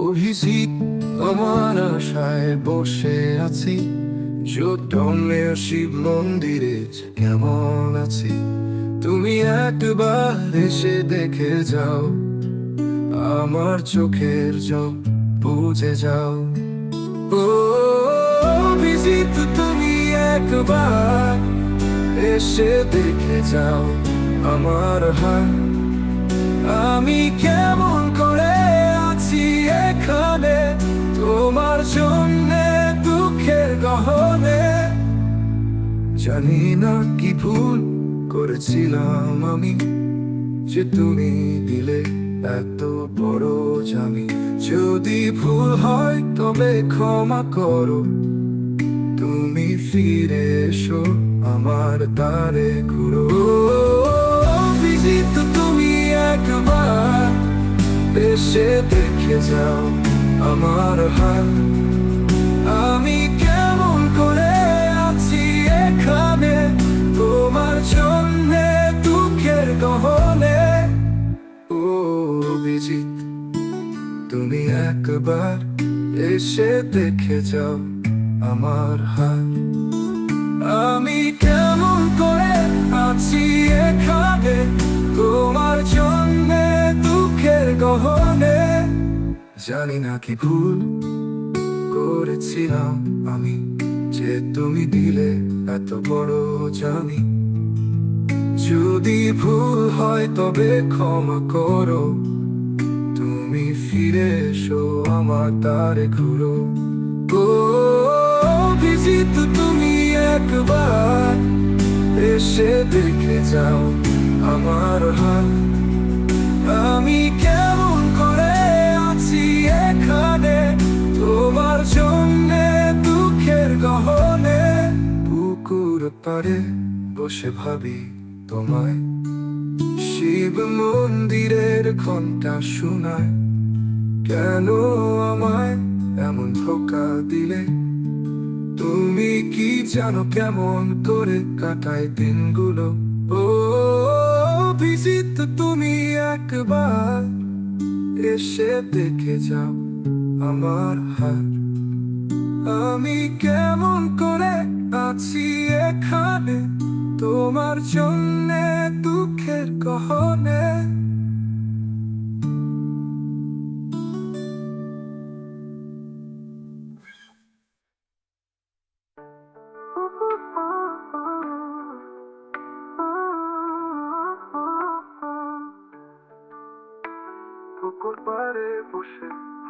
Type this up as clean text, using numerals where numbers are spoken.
অভিজিৎ, আমার আশায় বসে আছি চৈতন্যের শিব মন্দিরে কেমন আছি। তুমি একবার এসে দেখে যাও, আমার চোখের জল বুঝে যাও। ও অভিজিৎ, তুমি একবার এসে দেখে যাও আমার হাত। আমি কেমন করে আছি এখানে তোমার জন্যে, দুঃখের গহনে। জানি না কি ভুল করেছিলাম আমি, যে তুমি দিলে এত বড় জামি। যদি ভুল হয় তবে ক্ষমা করো, তুমি ফিরে এসো আমার দ্বারে ঘুরো। অভিজিৎ, তুমি একবার এসে দেখে যাও আমার হাত। আমি কেমন করে আছি এখানে তোমার জন্যে, দুঃখের গহনে। ও অভিজিৎ, তুমি একবার এসে দেখে যাও আমার হাত। আমি কেমন করে আছি এখানে তোমার জন্যে, দুঃখের গহনে। জানি না কি ভুল করেছিলাম আমি, যে তুমি দিলে এত বড় জামি। যদি ভুল হয় তবে ক্ষমা করো, তুমি ফিরে এসো আমার দ্বারে ঘুরো। ও অভিজিৎ, তুমি একবার এসে দেখে যাও আমার হাত। আমি কেমন করে আছি এখানে তোমার জন্যে, দুঃখের গহনে। পুকুর পাড়ে বসে ভাবি তোমায়, শিব মন্দিরের ঘন্টা শোনায়। কেন আমায় এমন ধোঁকা দিলে? তুমি কি জানো কেমন করে কাটায় দিনগুলো? ও অভিজিৎ, তুমি একবার এসে দেখে যাও আমার হাত। আমি কেমন করে আছি এখানে তোমার জন্যে, দুঃখের গহনে।